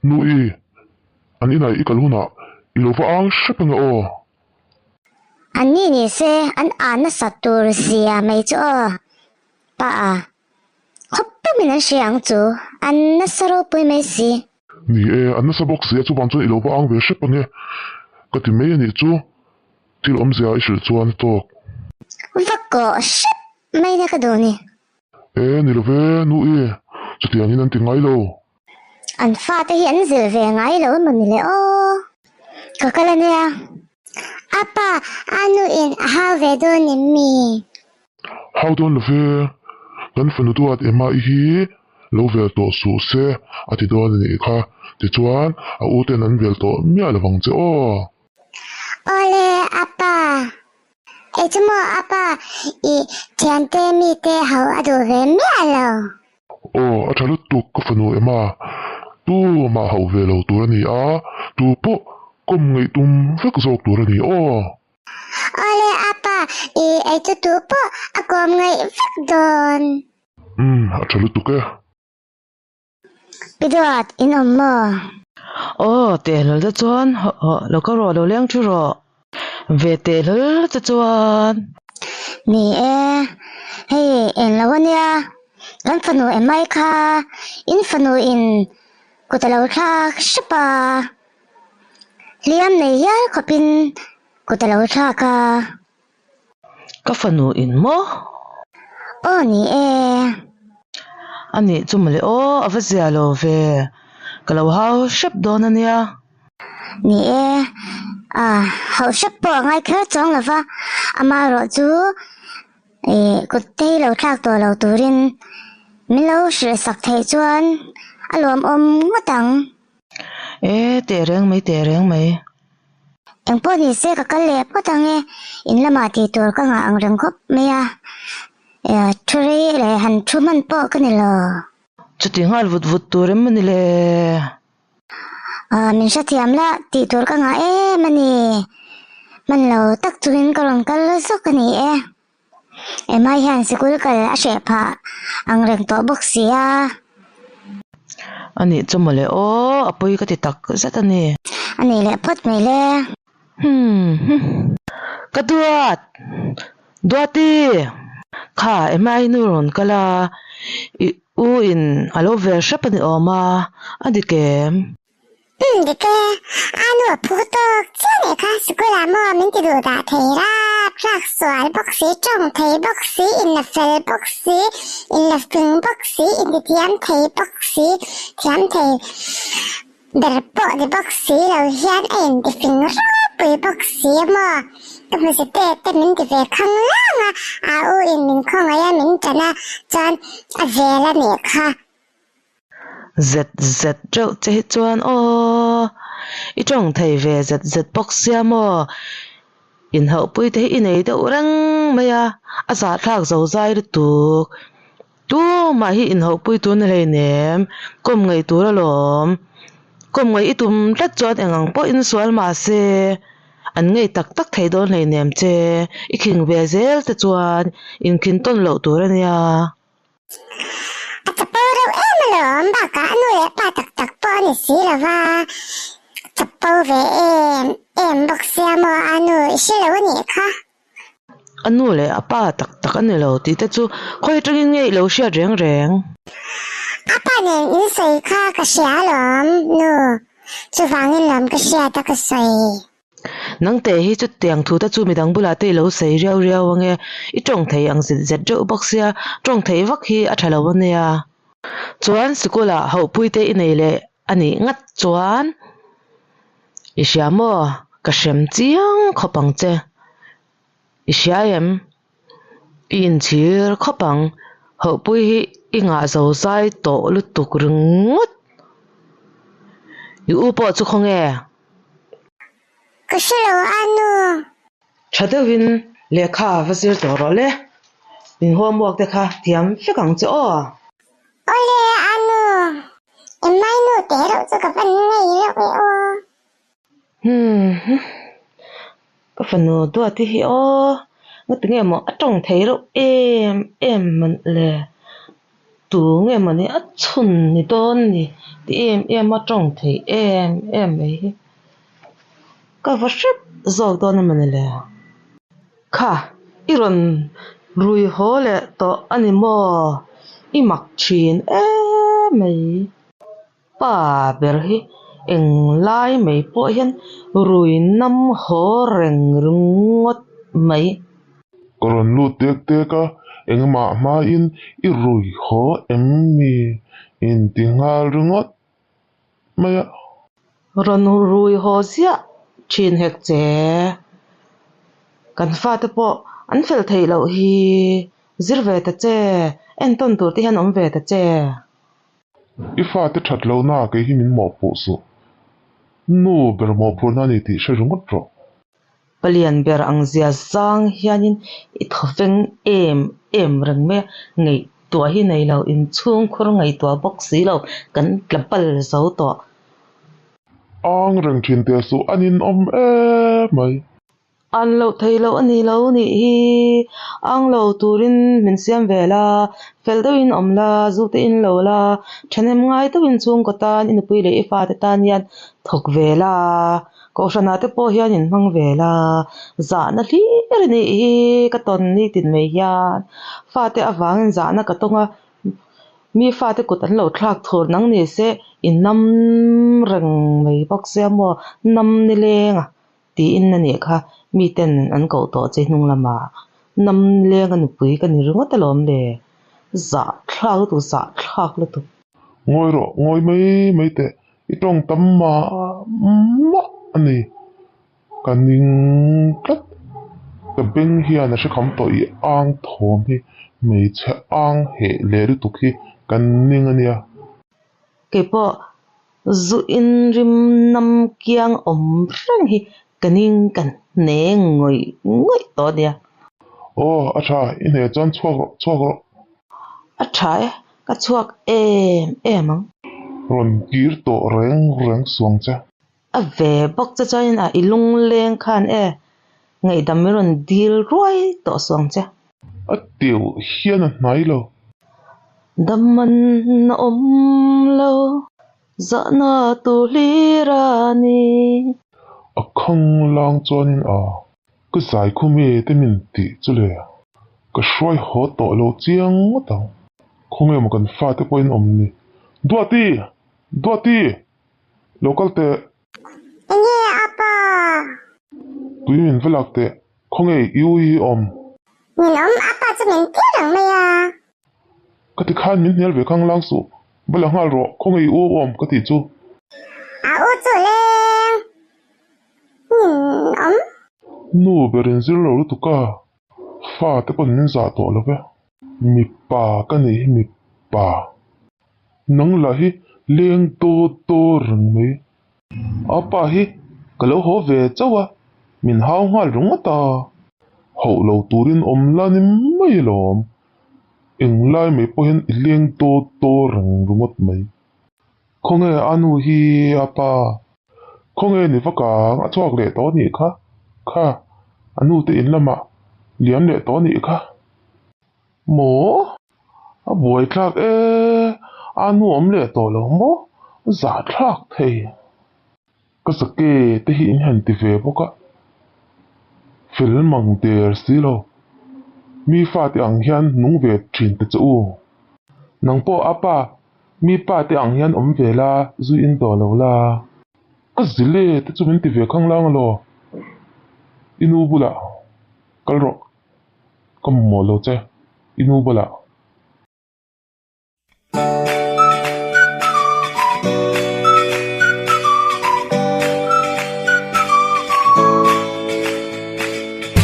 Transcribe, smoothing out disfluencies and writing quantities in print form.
nui ani nai ikaluna ilova ang shapanga o ani ni se an ana satur sia mai chu pa khoppa min siang chu an na saro pui mai si ni anna sa box ya chu bang chu ilova ang ve shapanga ka ti me ni chu til omzia ishil chuan to vako shap mai na ka do ni ni love nui chu ti ani nan ti ngai lo an fa te hi an zil ve ngai lo man ni le o ka kala ne apa anu in ha ve do ni mi how don love kan fanu tu at ema hi lo vel to su se ati don ni kha ti chuan a u ten an vel to mia lawang che o ole apa ejmo apa I tiante mi te hau adu ve mi alo o a thalu tu ka fanu ema tu ma hau ve lo tu ni a tu po kom ngai tum fek zok tu ni o ole apa ai tu tu po akom ngai fek don a thalu tu ke pidot in ommo te lal da chuan lo ka ro lo leng chu ro ve te lal cha chuan ni hey en lawania kan fanu emai kha in fanu in kutalo kha shapa liam nei ya khopin kutalo kha ka fanu in mo o ni ani chumle o avazia lo ve kalo hau shap don ania ni hau shapo ngai kha chong lava ama ro chu kutte lo thak to lo turin milo shi sak thai chuan alom om matang te reng mai eng po ni se ka kale patang in lama ti tur ka nga ang reng khop meya thuri le han thuman po ka ni lo chuti ngal vut turem mani le min sha thiam la ti tur ka nga mani man lo tak chuin ka rong kal so ka ni mai han sikul kal a she pha ang reng to box sia ani chumle o apoi ka ti tak zatani ani le phot mai le kaduat duati kha emai nuron kala u in alo ver shapani oma adikem dike anu photo chane kha sikula mo min ti du da theira track swal boxi chong thei boxi in the fel boxi in the spring boxi in the tiam thei boxi tiam thei der po de boxi lo hian en de finger pi boxi mo cái sẽ tê mình thì về không lắm u in mình không ai mình chana chan về là nè kha z rau che chuan o I trong thei ve z box ya mo in hau pui te in ei do rang maya a sa thak zo zai ru tu ma hi in hau pui tu na le nem kom ngai tu ra lom kom ngai itum tlat chot engang po in sual ma se an ngay tak thei don lei nem che I khing ve zel te chuan in khin ton lo tur ania Taporo lom ba ka anu le pa tak po ni si la va tapo ve em boxia mo anu si lo ni kha anu le apa tak ani lo ti te chu khoi tringin ngei lo sia reng apa ne in sei kha ka sia lom nu chu wangin lom ka sia ta ka sei nang te hi chu tiang thu ta chu midang bula te lo sei riau ange I tong thei ang zet jo box ya tong thei vak hi a thalo ania chuan sikula ho pui te inei le ani ngat chuan I siamo ka shem chiang khopang che I siaem in chir khopang ho pui hi inga zo sai to lu tuk rungut yu po chu khonge ka si lo anu chadawin lekha vazir doro le in homework te kha tiam fekang che o ole anu emai nu te ro chu ka pan nei lo we o ka fanu do ti hi o ngatinge mo atong thei ro em man le tu nghe mà nè chun nè tôn nè thì em mà trông thấy em ấy cái vật chất giàu đó mà nè lẽ kha iron rui ho lệ to anh mo i mặc chin em ấy ba ber hi eng lai mai po hian rui nam ho reng rungot mai Koron lu tek a eng ma in I rui ho emmi in tingal rungot maya ron rui ho zia chin hek che kan fa te po an fel thei lo hi zir ve ta che en ton tur ti han om ve ta che ifa te that lo na ke hi min mo pu su nu ber mo pu na ni ti she rungot ro palian ber ang zia zang hianin I thofeng em reng me ngei tua hi nei lo in chung khur ngei tua bok si lo kan tlapal zo to ang reng thin te su anin om mai an lo thei lo ani lo ni hi ang lo turin min siam vela fel do in om la zu te in lo la thenem ngai to in chung ko tan in pui le I fa te tan yan thok vela ko shana te po hian in mang vela za na hlir ni hi ka ton ni tin me hian fa te awang za na ka tonga mi fa te kut an lo thlak thor nang ni se in nam reng mei bok se mo nam ni lenga ti in na ni kha mi ten an ko to che hnung lama nam lenga ni pui ka ni runga talom le za thlau tu za thak lu tu ngoi mai te I tong tam ma ani kaning kat ka beng hian a she kham to I ang thom hi mei che ang he le ru tu khi kan ning ania ke po zu in rim nam kiang om rang hi kaning kan ne ngoi to dia oh acha in he chan chhuak ro a thai ka chuak em ang ron kir to reng suang cha a ve bok cha chain a ilung leng khan ngei dam ron dil roi to song cha a tiu hian a hnai lo daman na om lo za na tu lirani a khang lang chuanin a ka zai khumi te min ti chu le ka shroi ho to lo chiang ta khome ma kan fa te point om ni duati local te Nghe apa? tui min velak te khonge yu hi om Nhìn ông apa cho mình tiếc rằng mày à? ka ti khan min hel ve khang lang su bala ngal ro khonge yu om ka ti chu À ô chủ lên. Nhìn ông. nu berin zir lo tu ka fa te pon min za to lo ve mi pa ka ni mi pa nang la hi leng to rang me apa hi ka lo ho ve chawa min hau ngal rung ta ho lo turin om la ni mai lom eng lai me po hen leng to rang rungot mai khonge anu hi apa khonge ni vaka a chuak le to ni kha anu te in lama lian le to ni kha mo a buai thlak anu om le to lo mo za thlak thei ka sake te hi in han ti ve boka fil mang der silo mi fa te ang hian nung ve thin te chu nang po apa mi pa te ang hian om ve la zu in to lo la ka zile te chu min ti ve khang lang lo inu bula kalro kam mo lo che inu bula